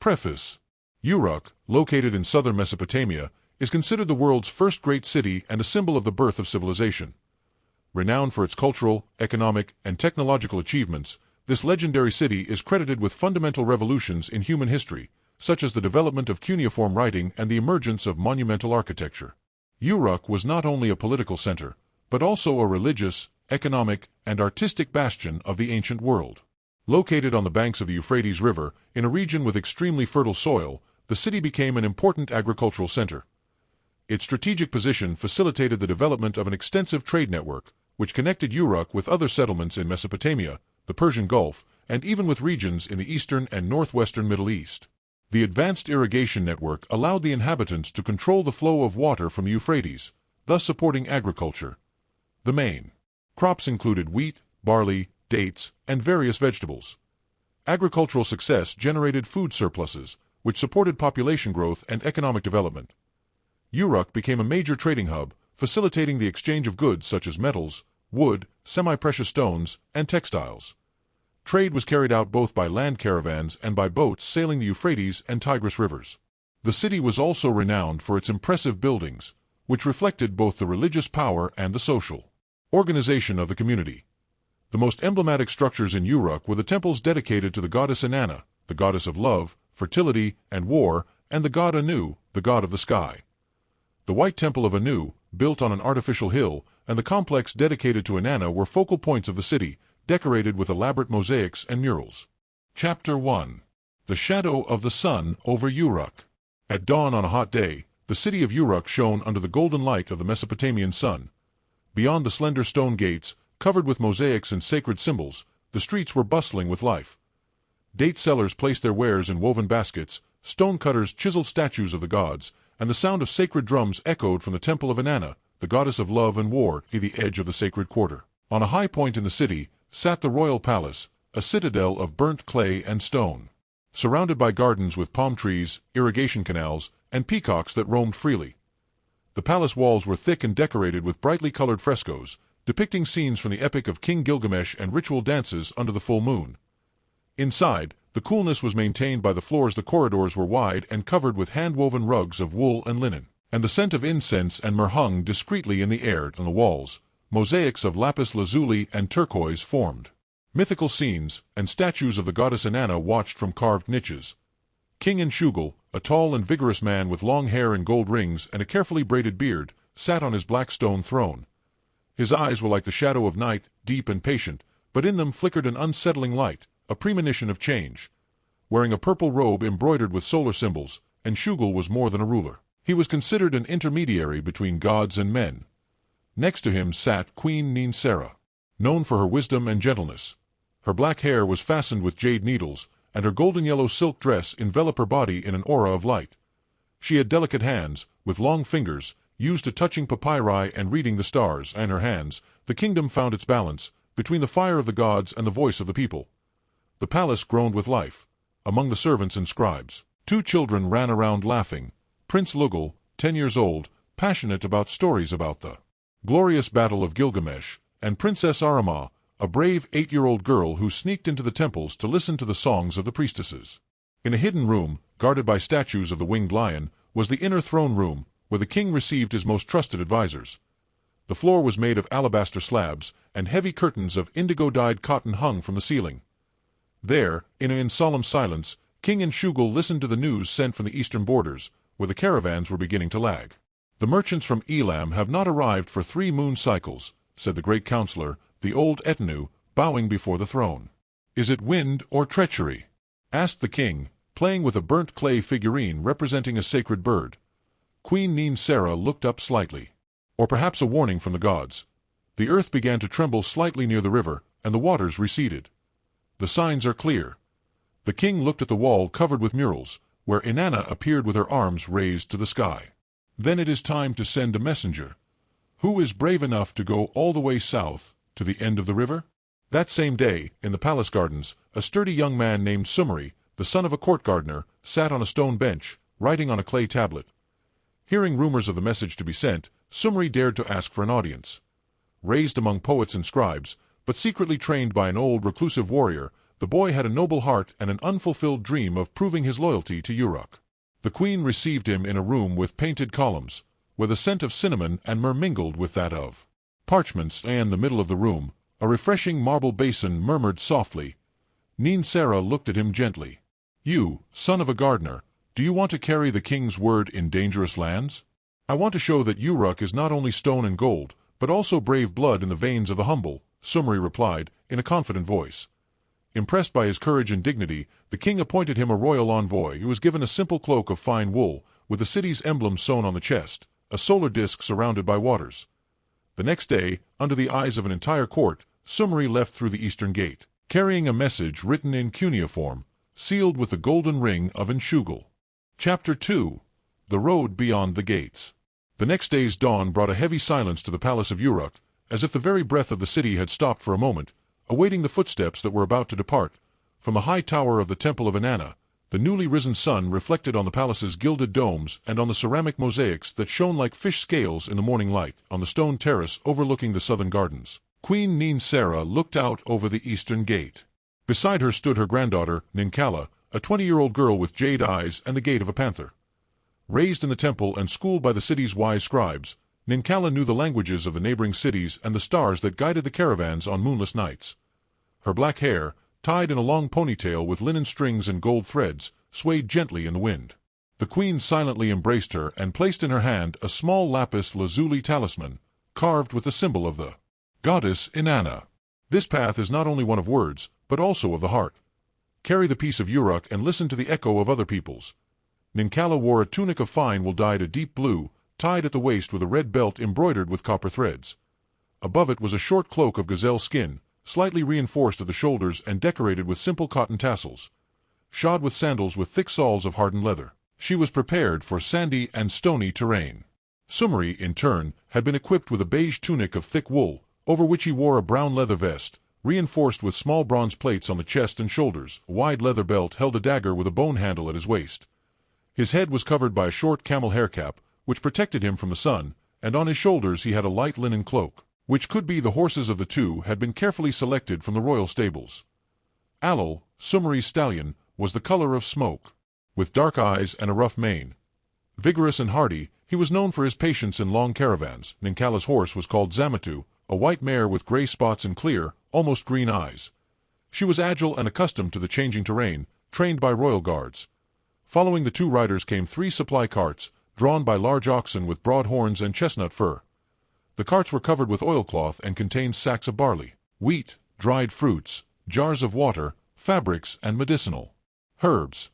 Preface. Uruk, located in southern Mesopotamia, is considered the world's first great city and a symbol of the birth of civilization. Renowned for its cultural, economic, and technological achievements, this legendary city is credited with fundamental revolutions in human history, such as the development of cuneiform writing and the emergence of monumental architecture. Uruk was not only a political center, but also a religious, economic, and artistic bastion of the ancient world. Located on the banks of the Euphrates River, in a region with extremely fertile soil, the city became an important agricultural center. Its strategic position facilitated the development of an extensive trade network, which connected Uruk with other settlements in Mesopotamia, the Persian Gulf, and even with regions in the eastern and northwestern Middle East. The advanced irrigation network allowed the inhabitants to control the flow of water from the Euphrates, thus supporting agriculture. The main crops included wheat, barley, dates, and various vegetables. Agricultural success generated food surpluses, which supported population growth and economic development. Uruk became a major trading hub, facilitating the exchange of goods such as metals, wood, semi-precious stones, and textiles. Trade was carried out both by land caravans and by boats sailing the Euphrates and Tigris rivers. The city was also renowned for its impressive buildings, which reflected both the religious power and the social organization of the community. The most emblematic structures in Uruk were the temples dedicated to the goddess Inanna, the goddess of love, fertility, and war, and the god Anu, the god of the sky. The White Temple of Anu, built on an artificial hill, and the complex dedicated to Inanna were focal points of the city, decorated with elaborate mosaics and murals. Chapter 1. The Shadow of the Sun over Uruk. At dawn on a hot day, the city of Uruk shone under the golden light of the Mesopotamian sun. Beyond the slender stone gates, covered with mosaics and sacred symbols, the streets were bustling with life. Date sellers placed their wares in woven baskets, stone cutters chiseled statues of the gods, and the sound of sacred drums echoed from the temple of Inanna, the goddess of love and war, at the edge of the sacred quarter. On a high point in the city sat the royal palace, a citadel of burnt clay and stone, surrounded by gardens with palm trees, irrigation canals, and peacocks that roamed freely. The palace walls were thick and decorated with brightly colored frescoes, depicting scenes from the epic of King Gilgamesh and ritual dances under the full moon. Inside, the coolness was maintained by the floors. The corridors were wide and covered with hand-woven rugs of wool and linen, and the scent of incense and myrrh hung discreetly in the air. On the walls, mosaics of lapis lazuli and turquoise formed mythical scenes, and statues of the goddess Inanna watched from carved niches. King Enshugul, a tall and vigorous man with long hair and gold rings and a carefully braided beard, sat on his black stone throne. His eyes were like the shadow of night, deep and patient, but in them flickered an unsettling light, a premonition of change. Wearing a purple robe embroidered with solar symbols, Enshugul was more than a ruler. He was considered an intermediary between gods and men. Next to him sat Queen Ninsera, known for her wisdom and gentleness. Her black hair was fastened with jade needles, and her golden-yellow silk dress enveloped her body in an aura of light. She had delicate hands, with long fingers, used to touching papyri and reading the stars, and her hands, the kingdom found its balance, between the fire of the gods and the voice of the people. The palace groaned with life. Among the servants and scribes, 2 children ran around laughing. Prince Lugal, 10 years old, passionate about stories about the glorious battle of Gilgamesh, and Princess Arama, a brave 8-year-old girl who sneaked into the temples to listen to the songs of the priestesses. In a hidden room, guarded by statues of the winged lion, was the inner throne room, where the king received his most trusted advisors. The floor was made of alabaster slabs, and heavy curtains of indigo-dyed cotton hung from the ceiling. There, in solemn silence, King Enshugul listened to the news sent from the eastern borders, where the caravans were beginning to lag. "The merchants from Elam have not arrived for 3 moon cycles," said the great counselor, the old Etanu, bowing before the throne. "Is it wind or treachery?" asked the king, playing with a burnt clay figurine representing a sacred bird. Queen Ninsera looked up slightly. "Or perhaps a warning from the gods." The earth began to tremble slightly near the river, and the waters receded. "The signs are clear." The king looked at the wall covered with murals, where Inanna appeared with her arms raised to the sky. "Then it is time to send a messenger. Who is brave enough to go all the way south, to the end of the river?" That same day, in the palace gardens, a sturdy young man named Sumri, the son of a court gardener, sat on a stone bench, writing on a clay tablet. Hearing rumors of the message to be sent, Sumri dared to ask for an audience. Raised among poets and scribes, but secretly trained by an old reclusive warrior, the boy had a noble heart and an unfulfilled dream of proving his loyalty to Uruk. The queen received him in a room with painted columns, where the scent of cinnamon and myrrh mingled with that of parchments, and in the middle of the room, a refreshing marble basin murmured softly. Ninsera looked at him gently. "You, son of a gardener, do you want to carry the king's word in dangerous lands? I want to show that Uruk is not only stone and gold, but also brave blood in the veins of the humble," Sumri replied, in a confident voice. Impressed by his courage and dignity, the king appointed him a royal envoy who was given a simple cloak of fine wool, with the city's emblem sewn on the chest, a solar disk surrounded by waters. The next day, under the eyes of an entire court, Sumri left through the eastern gate, carrying a message written in cuneiform, sealed with the golden ring of Enshugal. Chapter 2. The Road Beyond the Gates. The next day's dawn brought a heavy silence to the palace of Uruk, as if the very breath of the city had stopped for a moment, awaiting the footsteps that were about to depart. From the high tower of the Temple of Inanna, the newly risen sun reflected on the palace's gilded domes and on the ceramic mosaics that shone like fish scales in the morning light on the stone terrace overlooking the southern gardens. Queen Ninsera looked out over the eastern gate. Beside her stood her granddaughter, Nikalla, a 20-year-old girl with jade eyes and the gait of a panther. Raised in the temple and schooled by the city's wise scribes, Nikalla knew the languages of the neighboring cities and the stars that guided the caravans on moonless nights. Her black hair, tied in a long ponytail with linen strings and gold threads, swayed gently in the wind. The queen silently embraced her and placed in her hand a small lapis lazuli talisman, carved with the symbol of the goddess Inanna. "This path is not only one of words, but also of the heart. Carry the peace of Uruk and listen to the echo of other peoples." Nikalla wore a tunic of fine wool dyed a deep blue, tied at the waist with a red belt embroidered with copper threads. Above it was a short cloak of gazelle skin, slightly reinforced at the shoulders and decorated with simple cotton tassels. Shod with sandals with thick soles of hardened leather, she was prepared for sandy and stony terrain. Sumri, in turn, had been equipped with a beige tunic of thick wool, over which he wore a brown leather vest, reinforced with small bronze plates on the chest and shoulders. A wide leather belt held a dagger with a bone handle at his waist. His head was covered by a short camel hair cap, which protected him from the sun, and on his shoulders he had a light linen cloak, which could be the horses of the two had been carefully selected from the royal stables. Alol, Sumri's stallion, was the color of smoke, with dark eyes and a rough mane. Vigorous and hardy, he was known for his patience in long caravans. Ninkalla's horse was called Zamitu, a white mare with gray spots and clear, almost green eyes. She was agile and accustomed to the changing terrain, trained by royal guards. Following the two riders came 3 supply carts, drawn by large oxen with broad horns and chestnut fur. The carts were covered with oilcloth and contained sacks of barley, wheat, dried fruits, jars of water, fabrics, and medicinal herbs.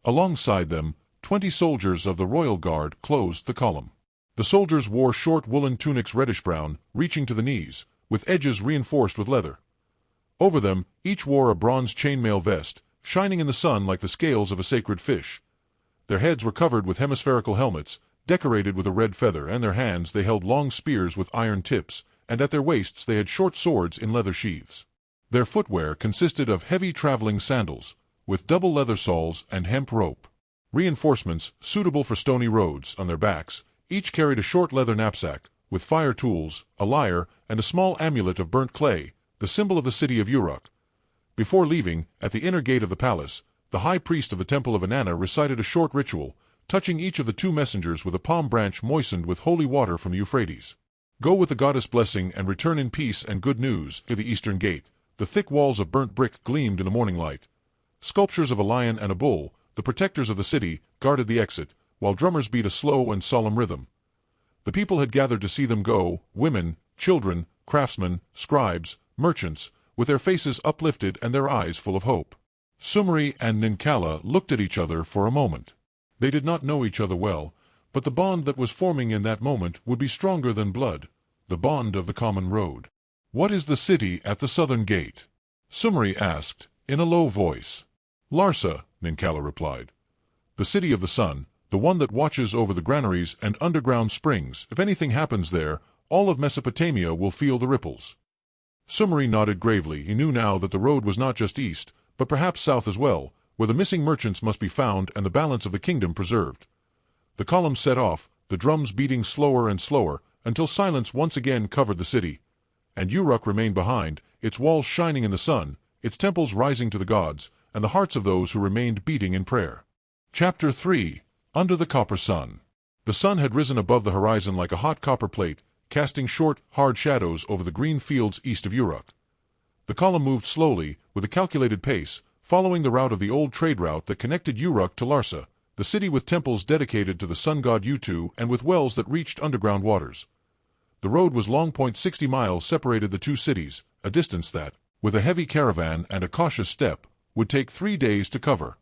Alongside them, 20 soldiers of the royal guard closed the column. The soldiers wore short woolen tunics reddish-brown, reaching to the knees, with edges reinforced with leather. Over them, each wore a bronze chainmail vest, shining in the sun like the scales of a sacred fish. Their heads were covered with hemispherical helmets, decorated with a red feather, and their hands they held long spears with iron tips, and at their waists they had short swords in leather sheaths. Their footwear consisted of heavy traveling sandals, with double leather soles and hemp rope. Reinforcements, suitable for stony roads, on their backs, each carried a short leather knapsack, with fire tools, a lyre, and a small amulet of burnt clay, the symbol of the city of Uruk. Before leaving, at the inner gate of the palace, the high priest of the Temple of Inanna recited a short ritual, touching each of the 2 messengers with a palm branch moistened with holy water from the Euphrates. "Go with the goddess' blessing and return in peace and good news." To the eastern gate, the thick walls of burnt brick gleamed in the morning light. Sculptures of a lion and a bull, the protectors of the city, guarded the exit, while drummers beat a slow and solemn rhythm. The people had gathered to see them go, women, children, craftsmen, scribes, merchants, with their faces uplifted and their eyes full of hope. Sumri and Nikalla looked at each other for a moment. They did not know each other well, but the bond that was forming in that moment would be stronger than blood, the bond of the common road. "What is the city at the southern gate?" Sumri asked, in a low voice. "Larsa," Nikalla replied. "The city of the sun, the one that watches over the granaries and underground springs. If anything happens there, all of Mesopotamia will feel the ripples." Sumri nodded gravely. He knew now that the road was not just east, but perhaps south as well, where the missing merchants must be found and the balance of the kingdom preserved. The column set off, the drums beating slower and slower, until silence once again covered the city, and Uruk remained behind, its walls shining in the sun, its temples rising to the gods, and the hearts of those who remained beating in prayer. Chapter 3. Under the Copper Sun. The sun had risen above the horizon like a hot copper plate, casting short, hard shadows over the green fields east of Uruk. The column moved slowly, with a calculated pace, following the route of the old trade route that connected Uruk to Larsa, the city with temples dedicated to the sun god Utu and with wells that reached underground waters. The road was long. 60 miles separated the two cities, a distance that, with a heavy caravan and a cautious step, would take 3 days to cover.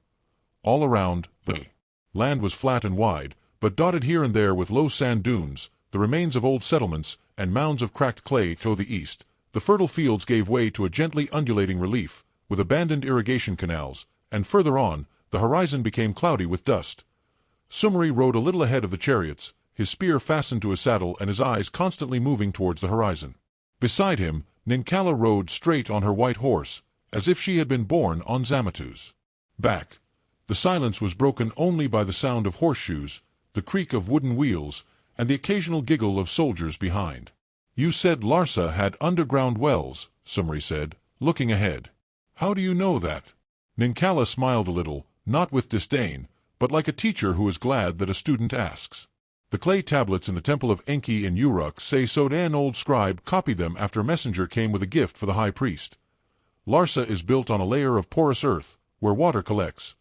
All around, the land was flat and wide, but dotted here and there with low sand dunes, the remains of old settlements, and mounds of cracked clay to the east. The fertile fields gave way to a gently undulating relief, with abandoned irrigation canals, and further on, the horizon became cloudy with dust. Sumri rode a little ahead of the chariots, his spear fastened to his saddle and his eyes constantly moving towards the horizon. Beside him, Ninkalla rode straight on her white horse, as if she had been born on Zamatu's back. The silence was broken only by the sound of horseshoes, the creak of wooden wheels, and the occasional giggle of soldiers behind. "You said Larsa had underground wells," Sumri said, looking ahead. "How do you know that?" Ninkalla smiled a little, not with disdain, but like a teacher who is glad that a student asks. "The clay tablets in the Temple of Enki in Uruk say so. An old scribe copied them after a messenger came with a gift for the high priest. Larsa is built on a layer of porous earth, where water collects.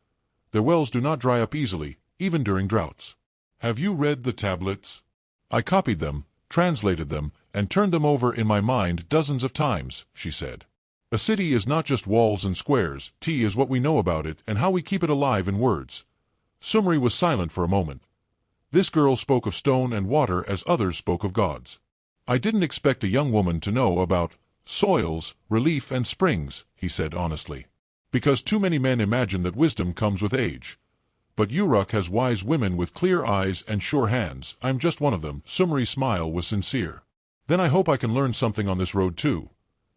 Their wells do not dry up easily, even during droughts." "Have you read the tablets?" "I copied them, translated them, and turned them over in my mind dozens of times," she said. "A city is not just walls and squares. T is what we know about it and how we keep it alive in words." Sumri was silent for a moment. This girl spoke of stone and water as others spoke of gods. "I didn't expect a young woman to know about soils, relief, and springs," he said honestly. "Because too many men imagine that wisdom comes with age. But Uruk has wise women with clear eyes and sure hands. I'm just one of them." Sumri's smile was sincere. "Then I hope I can learn something on this road too."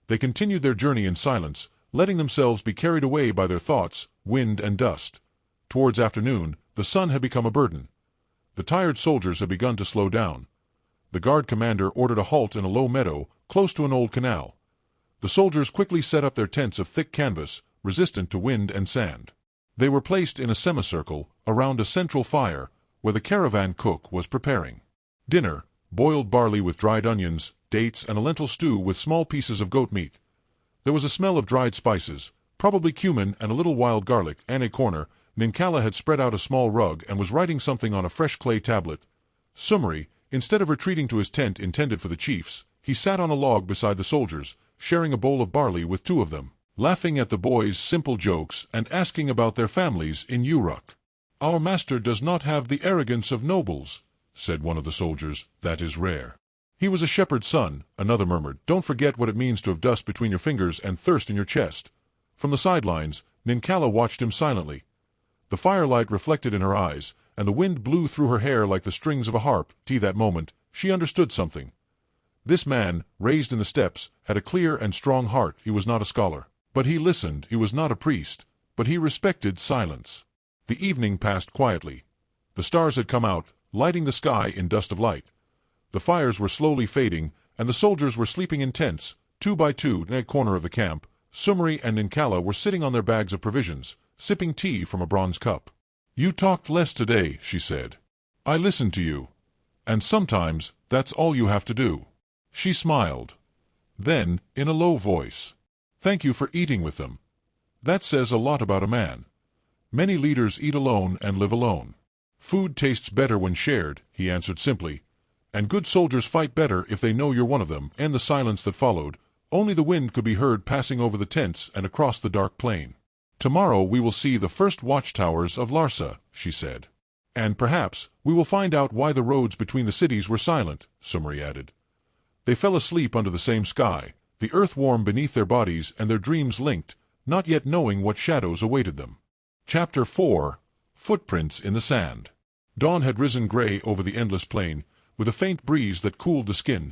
They continued their journey in silence, letting themselves be carried away by their thoughts, wind and dust. Towards afternoon, the sun had become a burden. The tired soldiers had begun to slow down. The guard commander ordered a halt in a low meadow, close to an old canal. The soldiers quickly set up their tents of thick canvas, resistant to wind and sand. They were placed in a semicircle, around a central fire, where the caravan cook was preparing dinner: boiled barley with dried onions, dates, and a lentil stew with small pieces of goat meat. There was a smell of dried spices, probably cumin and a little wild garlic. In a corner, Ninkalla had spread out a small rug and was writing something on a fresh clay tablet. Sumri, instead of retreating to his tent intended for the chiefs, he sat on a log beside the soldiers, sharing a bowl of barley with 2 of them, laughing at the boys' simple jokes and asking about their families in Uruk. "Our master does not have the arrogance of nobles," said one of the soldiers. "That is rare." "He was a shepherd's son," another murmured. "Don't forget what it means to have dust between your fingers and thirst in your chest." From the sidelines, Ninkalla watched him silently. The firelight reflected in her eyes, and the wind blew through her hair like the strings of a harp. That moment, she understood something. This man, raised in the steppes, had a clear and strong heart. He was not a scholar. But he listened. He was not a priest. But he respected silence. The evening passed quietly. The stars had come out, lighting the sky in dust of light. The fires were slowly fading, and the soldiers were sleeping in tents, 2 by 2, in a corner of the camp. Sumri and Ninkalla were sitting on their bags of provisions, sipping tea from a bronze cup. "You talked less today," she said. "I listened to you. And sometimes, that's all you have to do." She smiled. Then, in a low voice, "Thank you for eating with them. That says a lot about a man. Many leaders eat alone and live alone." "Food tastes better when shared," he answered simply. "And good soldiers fight better if they know you're one of them." In the silence that followed, only the wind could be heard passing over the tents and across the dark plain. "Tomorrow we will see the first watchtowers of Larsa," she said. "And perhaps we will find out why the roads between the cities were silent," Sumri added. They fell asleep under the same sky, the earth warm beneath their bodies and their dreams linked, not yet knowing what shadows awaited them. Chapter 4. Footprints in the Sand. Dawn had risen gray over the endless plain, with a faint breeze that cooled the skin,